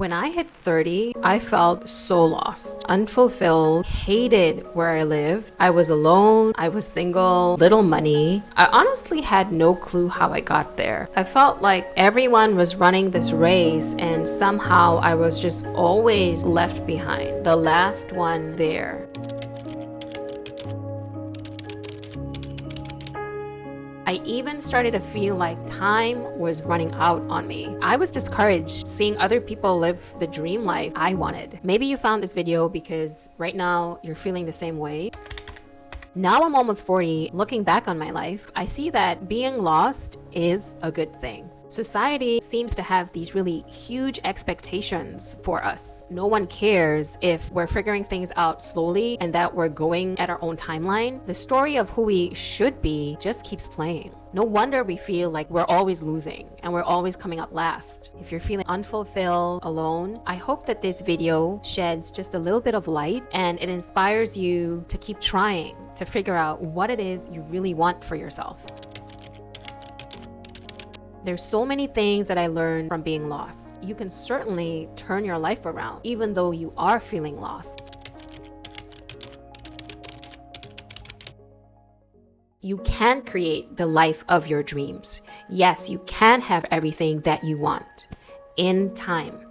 When I hit 30, I felt so lost, unfulfilled, hated where I lived. I was alone, I was single, little money. I honestly had no clue how I got there. I felt like everyone was running this race and somehow I was just always left behind, the last one there. I even started to feel like time was running out on me. I was discouraged seeing other people live the dream life I wanted. Maybe you found this video because right now you're feeling the same way. Now I'm almost 40. Looking back on my life, I see that being lost is a good thing. Society seems to have these really huge expectations for us. No one cares if we're figuring things out slowly and that we're going at our own timeline. The story of who we should be just keeps playing. No wonder we feel like we're always losing and we're always coming up last. If you're feeling unfulfilled, alone, I hope that this video sheds just a little bit of light and it inspires you to keep trying to figure out what it is you really want for yourself. There's so many things that I learned from being lost. You can certainly turn your life around, even though you are feeling lost. You can create the life of your dreams. Yes, you can have everything that you want in time.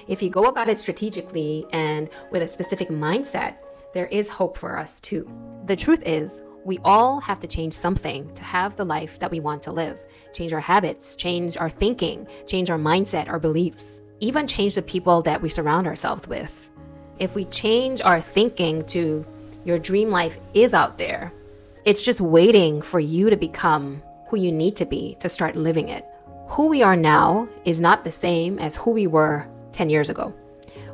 If you go about it strategically and with a specific mindset, there is hope for us too. The truth is, we all have to change something to have the life that we want to live. Change our habits, change our thinking, change our mindset, our beliefs, even change the people that we surround ourselves with. If we change our thinking to your dream life is out there, it's just waiting for you to become who you need to be to start living it. Who we are now is not the same as who we were 10 years ago.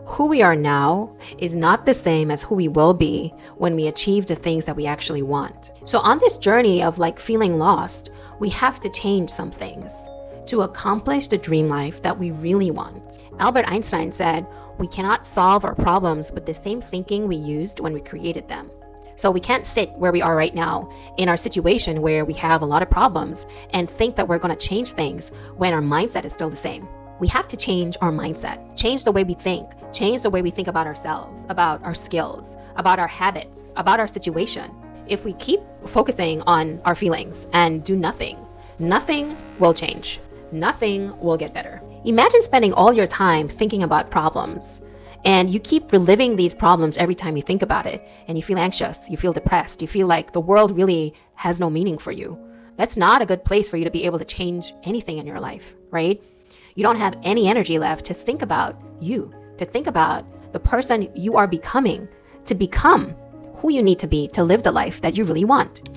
Who we are now is not the same as who we will be when we achieve the things that we actually want. So on this journey of feeling lost, we have to change some things to accomplish the dream life that we really want. Albert Einstein said, "We cannot solve our problems with the same thinking we used when we created them." So we can't sit where we are right now in our situation where we have a lot of problems and think that we're going to change things when our mindset is still the same. We have to change our mindset, change the way we think, change the way we think about ourselves, about our skills, about our habits, about our situation. If we keep focusing on our feelings and do nothing, nothing will change. Nothing will get better. Imagine spending all your time thinking about problems and you keep reliving these problems every time you think about it and you feel anxious, you feel depressed, you feel like the world really has no meaning for you. That's not a good place for you to be able to change anything in your life, right? You don't have any energy left to think about you, to think about the person you are becoming, to become who you need to be to live the life that you really want.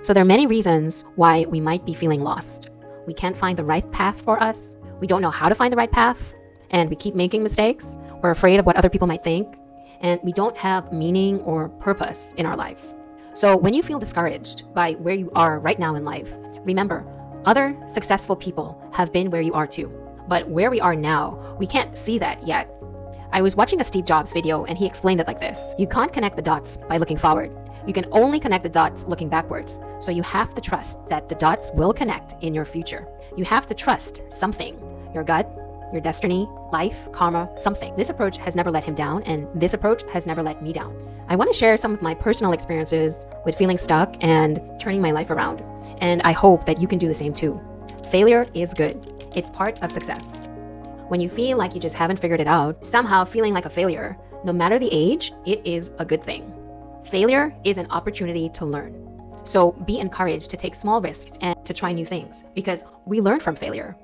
So there are many reasons why we might be feeling lost. We can't find the right path for us. We don't know how to find the right path, and we keep making mistakes. We're afraid of what other people might think, and we don't have meaning or purpose in our lives. So when you feel discouraged by where you are right now in life, remember, other successful people have been where you are too. But where we are now, we can't see that yet. I was watching a Steve Jobs video and he explained it like this. You can't connect the dots by looking forward. You can only connect the dots looking backwards. So you have to trust that the dots will connect in your future. You have to trust something, your gut, your destiny, life, karma, something. This approach has never let him down, and this approach has never let me down. I want to share some of my personal experiences with feeling stuck and turning my life around. And I hope that you can do the same too. Failure is good. It's part of success. When you feel like you just haven't figured it out, somehow feeling like a failure, no matter the age, it is a good thing. Failure is an opportunity to learn. So be encouraged to take small risks and to try new things because we learn from failure.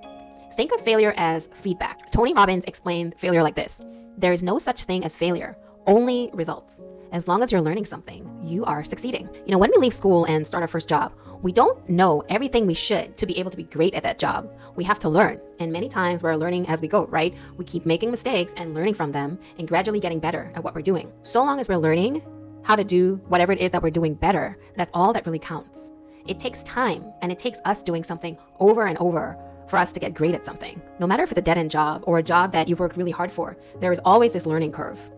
Think of failure as feedback. Tony Robbins explained failure like this. There is no such thing as failure, only results. As long as you're learning something, you are succeeding. When we leave school and start our first job, we don't know everything we should to be able to be great at that job. We have to learn. And many times we're learning as we go, right? We keep making mistakes and learning from them and gradually getting better at what we're doing. So long as we're learning how to do whatever it is that we're doing better, that's all that really counts. It takes time and it takes us doing something over and over for us to get great at something. No matter if it's a dead-end job or a job that you've worked really hard for, there is always this learning curve.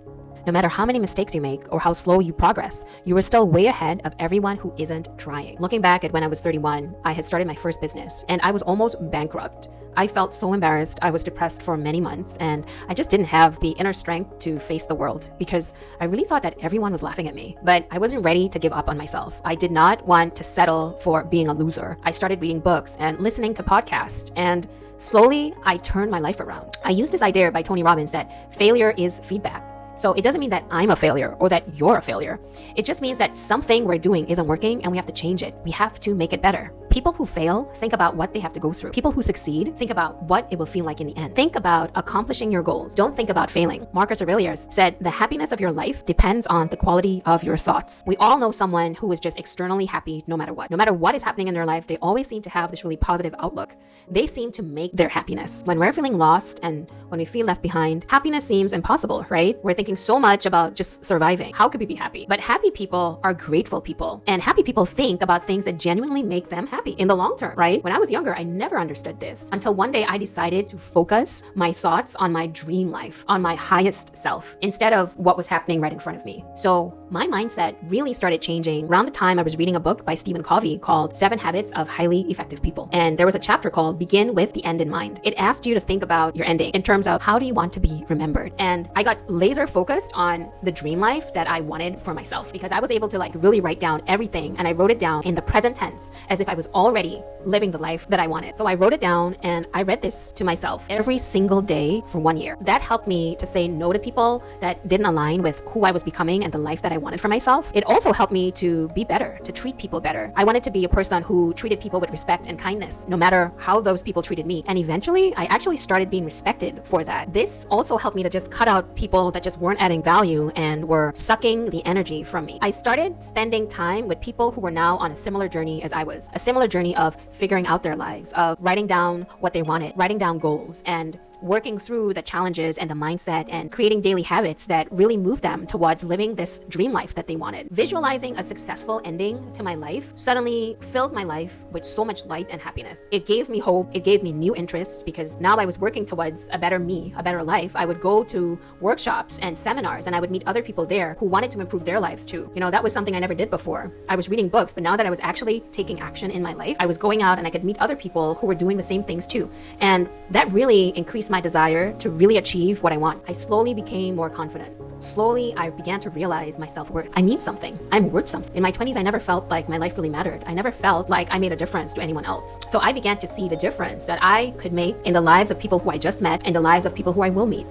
No matter how many mistakes you make or how slow you progress, you are still way ahead of everyone who isn't trying. Looking back at when I was 31, I had started my first business and I was almost bankrupt. I felt so embarrassed. I was depressed for many months and I just didn't have the inner strength to face the world because I really thought that everyone was laughing at me. But I wasn't ready to give up on myself. I did not want to settle for being a loser. I started reading books and listening to podcasts, and slowly I turned my life around. I used this idea by Tony Robbins that failure is feedback. So it doesn't mean that I'm a failure or that you're a failure. It just means that something we're doing isn't working and we have to change it. We have to make it better. People who fail think about what they have to go through. People who succeed think about what it will feel like in the end. Think about accomplishing your goals. Don't think about failing. Marcus Aurelius said, the happiness of your life depends on the quality of your thoughts. We all know someone who is just externally happy no matter what. No matter what is happening in their lives, they always seem to have this really positive outlook. They seem to make their happiness. When we're feeling lost and when we feel left behind, happiness seems impossible, right? We're thinking so much about just surviving. How could we be happy? But happy people are grateful people. And happy people think about things that genuinely make them happy in the long term, right? When I was younger, I never understood this until one day I decided to focus my thoughts on my dream life, on my highest self, instead of what was happening right in front of me. So my mindset really started changing around the time I was reading a book by Stephen Covey called 7 Habits of Highly Effective People. And there was a chapter called Begin with the End in Mind. It asked you to think about your ending in terms of how do you want to be remembered? And I got laser focused on the dream life that I wanted for myself because I was able to really write down everything, and I wrote it down in the present tense as if I was already living the life that I wanted. So I wrote it down and I read this to myself every single day for 1 year. That helped me to say no to people that didn't align with who I was becoming and the life that I wanted for myself. It also helped me to be better, to treat people better. I wanted to be a person who treated people with respect and kindness, no matter how those people treated me. And eventually, I actually started being respected for that. This also helped me to just cut out people that just weren't adding value and were sucking the energy from me. I started spending time with people who were now on a similar journey as I was, a similar journey of figuring out their lives, of writing down what they wanted, writing down goals, and working through the challenges and the mindset and creating daily habits that really moved them towards living this dream life that they wanted. Visualizing a successful ending to my life suddenly filled my life with so much light and happiness. It gave me hope. It gave me new interests because now I was working towards a better me, a better life. I would go to workshops and seminars and I would meet other people there who wanted to improve their lives too. That was something I never did before. I was reading books, but now that I was actually taking action in my life, I was going out and I could meet other people who were doing the same things too. And that really increased my desire to really achieve what I want. I slowly became more confident. Slowly, I began to realize my self-worth. I mean something. I'm worth something. In my 20s, I never felt like my life really mattered. I never felt like I made a difference to anyone else. So I began to see the difference that I could make in the lives of people who I just met and the lives of people who I will meet.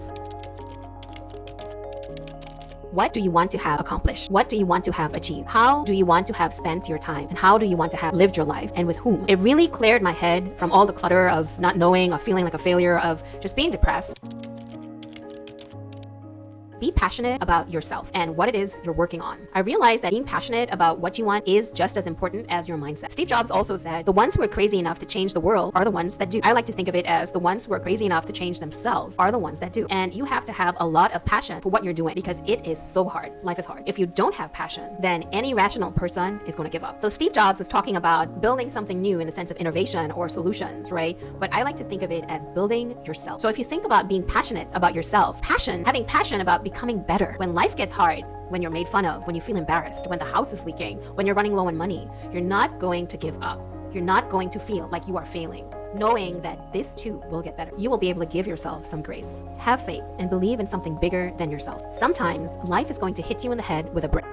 What do you want to have accomplished? What do you want to have achieved? How do you want to have spent your time? And how do you want to have lived your life? And with whom? It really cleared my head from all the clutter of not knowing, of feeling like a failure, of just being depressed. Be passionate about yourself and what it is you're working on. I realized that being passionate about what you want is just as important as your mindset. Steve Jobs also said, the ones who are crazy enough to change the world are the ones that do. I like to think of it as the ones who are crazy enough to change themselves are the ones that do. And you have to have a lot of passion for what you're doing because it is so hard. Life is hard. If you don't have passion, then any rational person is going to give up. So Steve Jobs was talking about building something new in the sense of innovation or solutions, right? But I like to think of it as building yourself. So if you think about being passionate about yourself, having passion about becoming better. When life gets hard, when you're made fun of, when you feel embarrassed, when the house is leaking, when you're running low on money, you're not going to give up. You're not going to feel like you are failing, knowing that this too will get better. You will be able to give yourself some grace. Have faith and believe in something bigger than yourself. Sometimes life is going to hit you in the head with a brick.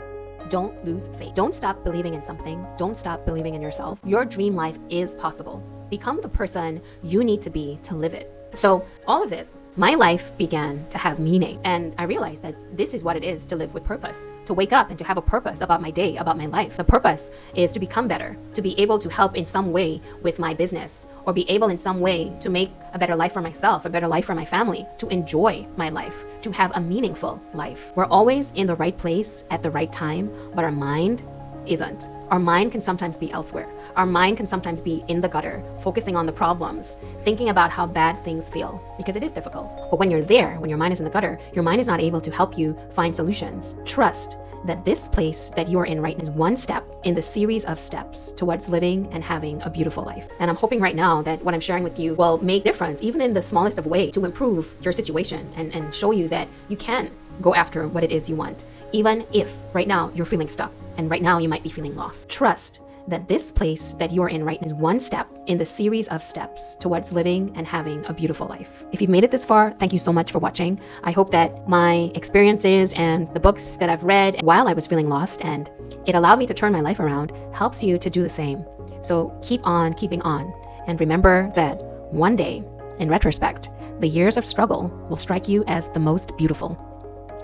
Don't lose faith. Don't stop believing in something. Don't stop believing in yourself. Your dream life is possible. Become the person you need to be to live it. So all of this, my life began to have meaning. And I realized that this is what it is to live with purpose, to wake up and to have a purpose about my day, about my life. The purpose is to become better, to be able to help in some way with my business, or be able in some way to make a better life for myself, a better life for my family, to enjoy my life, to have a meaningful life. We're always in the right place at the right time, but our mind isn't. Our mind can sometimes be elsewhere. Our mind can sometimes be in the gutter, focusing on the problems, thinking about how bad things feel, because it is difficult. But when you're there, when your mind is in the gutter, your mind is not able to help you find solutions. Trust that this place that you're in right now is one step in the series of steps towards living and having a beautiful life. And I'm hoping right now that what I'm sharing with you will make a difference, even in the smallest of ways, to improve your situation and show you that you can go after what it is you want, even if right now you're feeling stuck and right now you might be feeling lost. Trust that this place that you're in right now is one step in the series of steps towards living and having a beautiful life. If you've made it this far, thank you so much for watching. I hope that my experiences and the books that I've read while I was feeling lost and it allowed me to turn my life around helps you to do the same. So keep on keeping on. And remember that one day, in retrospect, the years of struggle will strike you as the most beautiful.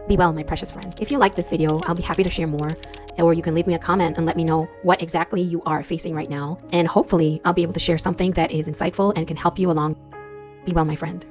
Be well, my precious friend. If you like this video, I'll be happy to share more, or you can leave me a comment and let me know what exactly you are facing right now. And hopefully I'll be able to share something that is insightful and can help you along. Be well, my friend.